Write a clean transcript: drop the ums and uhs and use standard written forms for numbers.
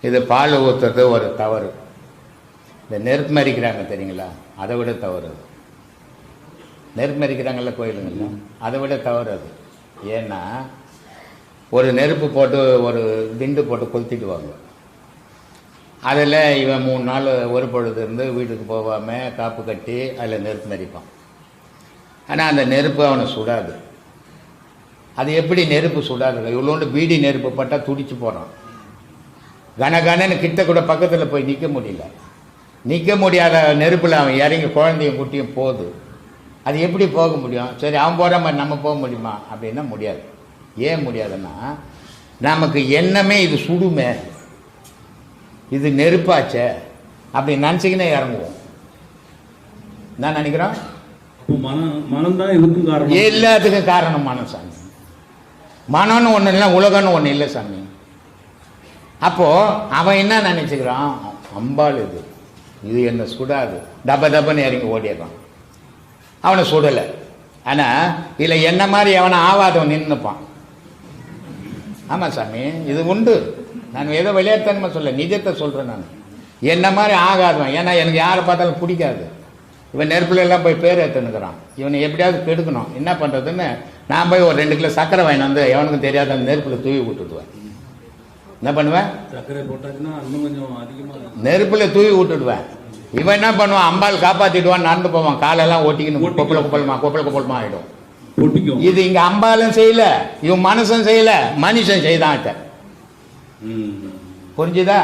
இது பால் ஊற்றுறது ஒரு தவறு. இந்த நெருப்பு மறிக்கிறாங்க தெரியுங்களா, அதை விட தவறு அது. நெருப்பு மறிக்கிறாங்கல்ல கோயிலுங்கள்ல, அதை விட தவறு அது. ஏன்னா ஒரு நெருப்பு போட்டு ஒரு திண்டு போட்டு கொளுத்திட்டுவாங்க. அதில் இவன் 3 நாள் ஒரு பொழுது இருந்து வீட்டுக்கு போகாமல் காப்பு கட்டி அதில் நெருப்பு மறிப்பான். ஆனால் அந்த நெருப்பு அவனை சுடாது. அது எப்படி நெருப்பு சுடாது? இவ்வளோண்டு பீடி நெருப்பு பட்டால் துடிச்சு போகிறான். கனகனன்னு கிட்ட கூட பக்கத்தில் போய் நிற்க முடியல. நிற்க முடியாத நெருப்பில் அவன் இறங்கி குழந்தையும் குட்டியும் போகுது. அது எப்படி போக முடியும்? சரி, அவன் போகிற மாதிரி நம்ம போக முடியுமா அப்படின்னா முடியாது. ஏன் முடியாதுன்னா, நமக்கு எண்ணமே இது சுடுமே, இது நெருப்பாச்சே அப்படி நினச்சிக்கினே இறங்குவோம். நான் நினைக்கிறோம் மனம்தான் இதுக்கும் காரணம். எல்லாத்துக்கும் காரணம் மனம் சாமி. மனம்னு ஒன்று இல்லை, உலகம்னு ஒன்று இல்லை சாமி. அப்போது அவன் என்ன நினச்சிக்கிறான், அம்பாள் இது என்ன சுடாது, டப டபன்னு இறங்கி ஓடிடுறான். அவனை சுடலை. ஆனால் இதில் என்ன மாதிரி அவனை ஆவாதவன் நின்றுப்பான். ஆமாம் சாமி, இது உண்டு. நான் ஏதோ விளையாட்டுத்தன்மை சொல்ல, நிஜத்தை சொல்கிறேன். நான் என்ன மாதிரி ஆகாதவன். ஏன்னா எனக்கு யாரை பார்த்தாலும் பிடிக்காது. இவன் நெருப்புல எல்லாம் போய் பேர் எடுத்துன்னுக்கிறான். இவனை எப்படியாவது கெடுக்கணும். என்ன பண்ணுறதுன்னு நான் போய் ஒரு 2 கிலோ சர்க்கரை வாங்கி வந்து எவனுக்கும் தெரியாத அந்த நெருப்பில் தூவி விட்டுடுவேன். என்ன பண்ணுவேன்? சர்க்கரை போட்டாச்சுன்னா இன்னும் கொஞ்சம் அதிகமாக நெருப்பில் தூவி விட்டுடுவேன். இவன் என்ன பண்ணுவான், அம்பாள் காப்பாற்றிடுவான், நடந்து போவான், காலெல்லாம் ஓட்டிக்கணும், கொப்பளமா ஆகிடும். இது இங்கே அம்பாலும் செய்யல, இவன் மனுஷன் செய்யல, மனுஷன் செய்தான். புரிஞ்சுதா?